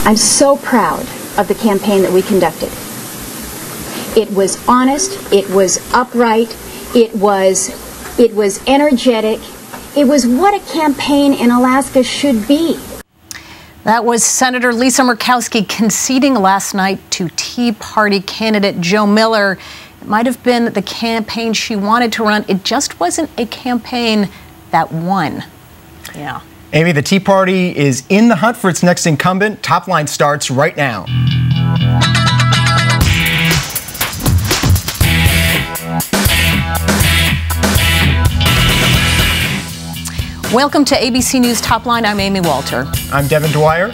I'm so proud of the campaign that we conducted. It was honest, it was upright, it was energetic, it was what a campaign in Alaska should be. That was Senator Lisa Murkowski conceding last night to Tea Party candidate Joe Miller. It might have been the campaign she wanted to run. It just wasn't a campaign that won. Yeah. Amy, the Tea Party is in the hunt for its next incumbent. Top Line starts right now. Welcome to ABC News Top Line. I'm Amy Walter. I'm Devin Dwyer.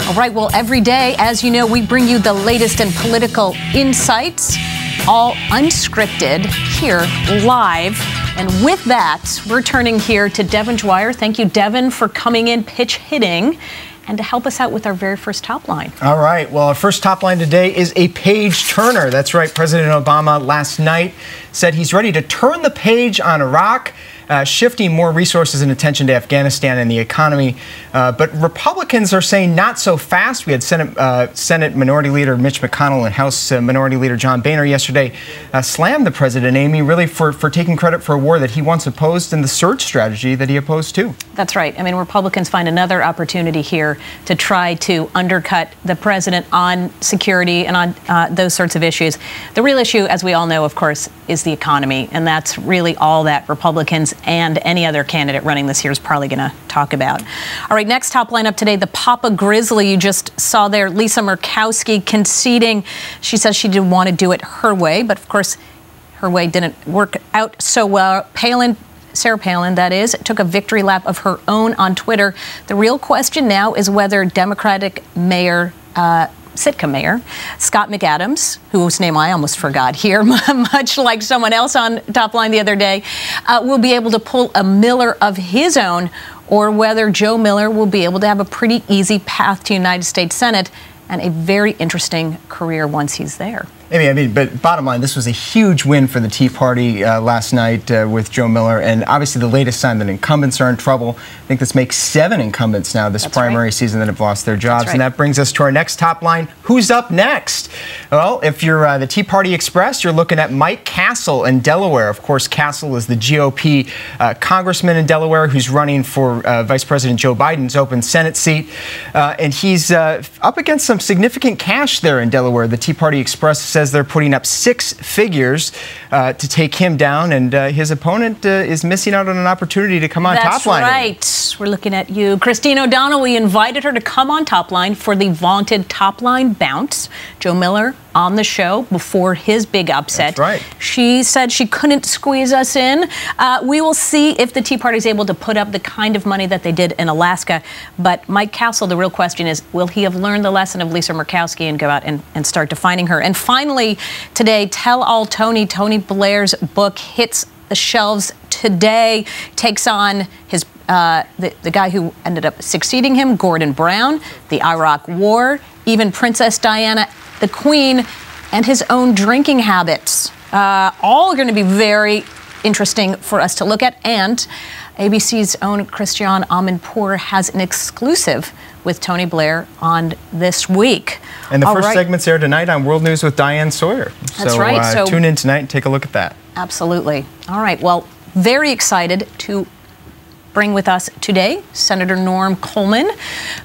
All right, well, every day, as you know, we bring you the latest in political insights, all unscripted, here live. And with that, we're turning here to Devin Dwyer. Thank you, Devin, for coming in, pitch hitting, and to help us out with our very first Top Line. All right, well, our first Top Line today is a page turner. That's right, President Obama last night said he's ready to turn the page on Iraq, shifting more resources and attention to Afghanistan and the economy. But Republicans are saying not so fast. We had Senate Minority Leader Mitch McConnell and House Minority Leader John Boehner yesterday slam the president, Amy, really for taking credit for a war that he once opposed and the surge strategy that he opposed too. That's right. I mean, Republicans find another opportunity here to try to undercut the president on security and on those sorts of issues. The real issue, as we all know, of course, is the economy. And that's really all that Republicans and any other candidate running this year is probably going to talk about. All right, next Top Line up today, the Papa Grizzly you just saw there, Lisa Murkowski conceding. She says she didn't want to do it her way, but of course, her way didn't work out so well. Sarah Palin, that is, took a victory lap of her own on Twitter. The real question now is whether Democratic Mayor Sitka Mayor Scott McAdams, whose name I almost forgot here, much like someone else on Top Line the other day, will be able to pull a Miller of his own, or whether Joe Miller will be able to have a pretty easy path to United States Senate and a very interesting career once he's there. But bottom line, this was a huge win for the Tea Party last night with Joe Miller, and obviously the latest sign that incumbents are in trouble. I think this makes 7 incumbents now this primary season that have lost their jobs. And that brings us to our next Top Line. Who's up next? Well, if you're the Tea Party Express, you're looking at Mike Castle in Delaware. Of course, Castle is the GOP congressman in Delaware who's running for Vice President Joe Biden's open Senate seat. And he's up against some significant cash there in Delaware. The Tea Party Express says they're putting up 6 figures to take him down, and his opponent is missing out on an opportunity to come on Top Line. That's right. We're looking at you. Christine O'Donnell, we invited her to come on Top Line for the vaunted Top Line bounce. Joe Miller on the show before his big upset. That's right. She said she couldn't squeeze us in. We will see if the Tea Party is able to put up the kind of money that they did in Alaska. But Mike Castle, the real question is, will he have learned the lesson of Lisa Murkowski and go out and start defining her? And finally, today, Tell All Tony, Tony Blair's book hits the shelves today, takes on his the guy who ended up succeeding him, Gordon Brown, the Iraq War, even Princess Diana, the Queen, and his own drinking habits. All going to be very interesting for us to look at. And ABC's own Christiane Amanpour has an exclusive with Tony Blair on this week. And the first segment's aired tonight on World News with Diane Sawyer. That's right. So tune in tonight and take a look at that. Absolutely. All right. Well, very excited to bring with us today Senator Norm Coleman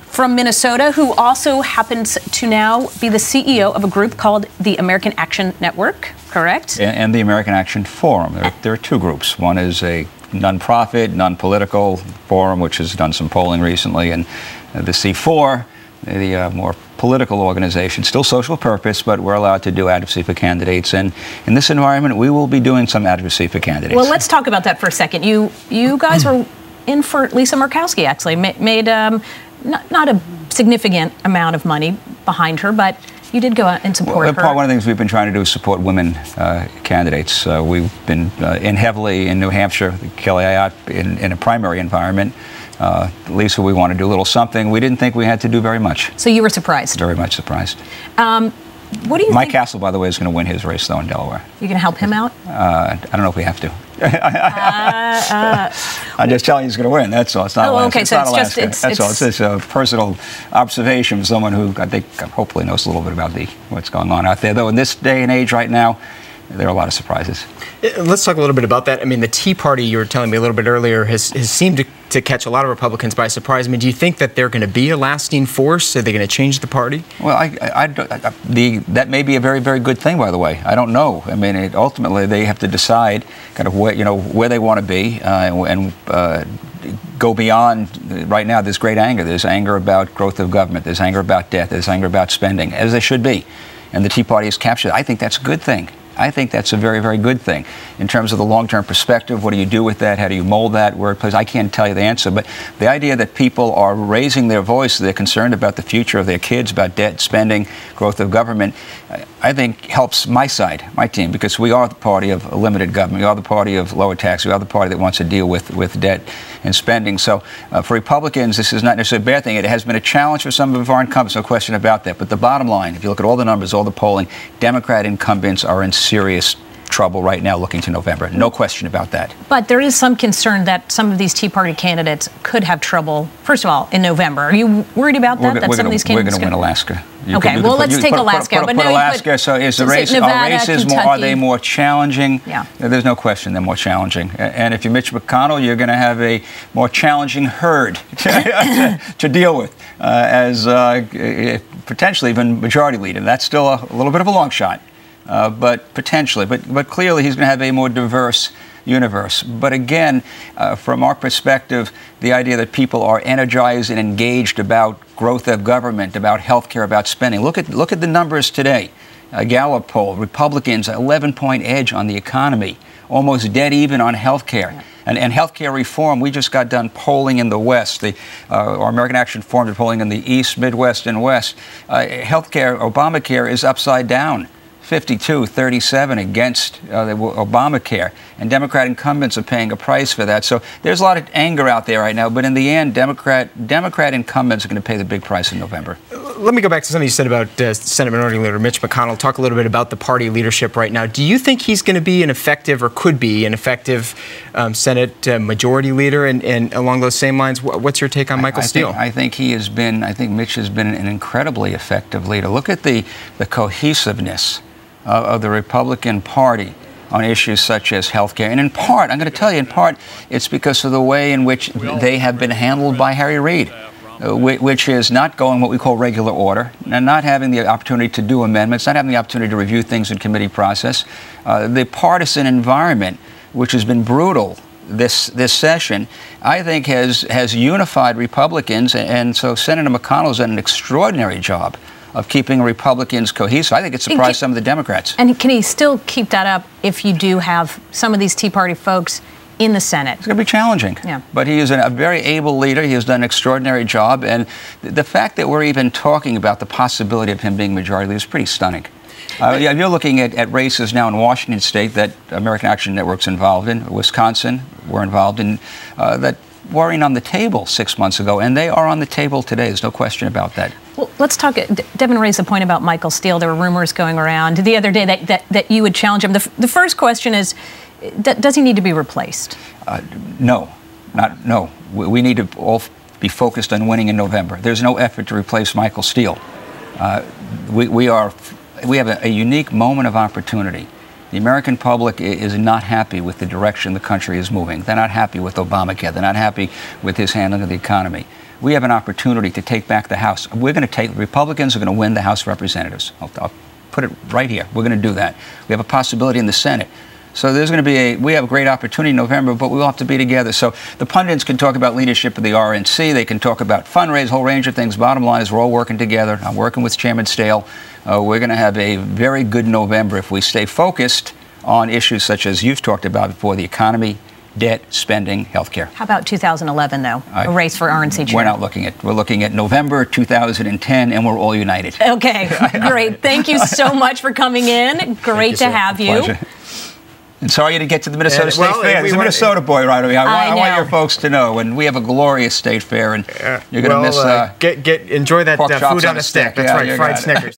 from Minnesota, who also happens to now be the CEO of a group called the American Action Network, correct? And the American Action Forum. There are 2 groups. One is a non-profit, non-political forum, which has done some polling recently, and the C4, the more political organization, still social purpose, but we're allowed to do advocacy for candidates. And in this environment, we will be doing some advocacy for candidates. Well, let's talk about that for a second. You guys were in for Lisa Murkowski, actually, made not a significant amount of money behind her, but you did go out and support her. One of the things we've been trying to do is support women candidates. We've been in heavily in New Hampshire, Kelly Ayotte, in a primary environment. Lisa, we want to do a little something. We didn't think we had to do very much. So you were surprised? Very much surprised. What do you Mike think? Castle, by the way, is going to win his race, though, in Delaware. You're going to help him out? I don't know if we have to. I'm just telling you he's going to win. That's all. It's not Alaska. Okay, it's so not it's Alaska. just That's all. It's just a personal observation from someone who I think hopefully knows a little bit about what's going on out there. Though in this day and age right now, there are a lot of surprises. Let's talk a little bit about that. I mean, the Tea Party, you were telling me a little bit earlier, has seemed to catch a lot of Republicans by surprise. I mean, do you think that they're going to be a lasting force? Are they going to change the party? Well, that may be a very, very good thing, by the way. I don't know. I mean, ultimately, they have to decide kind of where they want to be and go beyond. Right now, there's great anger. There's anger about growth of government. There's anger about debt. There's anger about spending, as there should be. And the Tea Party has captured it. I think that's a good thing. I think that's a very, very good thing. In terms of the long-term perspective, what do you do with that? How do you mold that? Where it plays? I can't tell you the answer, but the idea that people are raising their voice, they're concerned about the future of their kids, about debt, spending, growth of government, I think helps my side, my team, because we are the party of limited government. We are the party of lower tax. We are the party that wants to deal with debt and spending. So for Republicans, this is not necessarily a bad thing. It has been a challenge for some of our incumbents, no question about that. But the bottom line, if you look at all the numbers, all the polling, Democrat incumbents are in serious trouble right now looking to November. No question about that. But there is some concern that some of these Tea Party candidates could have trouble, first of all, in November. Are you worried about that? Some of these candidates we're going to win Alaska. Okay, well, let's take Alaska. Put Alaska. So is the race? Nevada, are races more? Are they more challenging? Yeah. There's no question they're more challenging. And if you're Mitch McConnell, you're going to have a more challenging herd to deal with as potentially even majority leader. That's still a little bit of a long shot. But potentially, but clearly he's going to have a more diverse universe. But again, from our perspective, the idea that people are energized and engaged about growth of government, about health care, about spending. Look at the numbers today. A Gallup poll, Republicans 11-point edge on the economy, almost dead even on health care. Yeah. And health care reform, we just got done polling in the West. Our American Action Forum did polling in the East, Midwest, and West. Health care, Obamacare is upside down. 52-37 against Obamacare, and Democrat incumbents are paying a price for that. So there's a lot of anger out there right now, but in the end, Democrat incumbents are going to pay the big price in November. Let me go back to something you said about Senate Minority Leader Mitch McConnell. Talk a little bit about the party leadership right now. Do you think he's going to be an effective, or could be an effective, Senate Majority Leader? And along those same lines, what's your take on Michael Steele? I think Mitch has been an incredibly effective leader. Look at the cohesiveness of the Republican Party on issues such as health care. And in part, I'm going to tell you, in part, it's because of the way in which they have been handled by Harry Reid, which is not going what we call regular order, and not having the opportunity to do amendments, not having the opportunity to review things in committee process. The partisan environment, which has been brutal this session, I think has unified Republicans, and so Senator McConnell has done an extraordinary job of keeping Republicans cohesive. I think it surprised some of the Democrats. And can he still keep that up if you do have some of these Tea Party folks in the Senate? It's going to be challenging. Yeah. But he is a very able leader. He has done an extraordinary job. And the fact that we're even talking about the possibility of him being majority leader is pretty stunning. You're looking at races now in Washington State that American Action Network's involved in. Wisconsin, we're involved in, that weren't on the table 6 months ago, and they are on the table today. There's no question about that. Well, let's talk. Devin raised a point about Michael Steele. There were rumors going around the other day that you would challenge him. The first question is, does he need to be replaced? No. We need to all be focused on winning in November. There's no effort to replace Michael Steele. We have a unique moment of opportunity. The American public is not happy with the direction the country is moving. They're not happy with Obamacare. They're not happy with his handling of the economy. We have an opportunity to take back the House. Republicans are going to win the House of Representatives. I'll put it right here. We're going to do that. We have a possibility in the Senate. So there's going to be we have a great opportunity in November, but we'll have to be together. So the pundits can talk about leadership of the RNC. They can talk about fundraise, a whole range of things. Bottom line is we're all working together. I'm working with Chairman Steele. We're going to have a very good November if we stay focused on issues such as you've talked about before, the economy, debt, spending, health care. How about 2011, though? A race for RNC chair? We're looking at November 2010, and we're all united. Okay, great. Thank you so much for coming in. Great to have you. Pleasure. And sorry to get to the Minnesota State Fair. There's a Minnesota boy right away. I want your folks to know, and we have a glorious state fair, and you're going to miss enjoy that food on a stick. That's right, fried Snickers.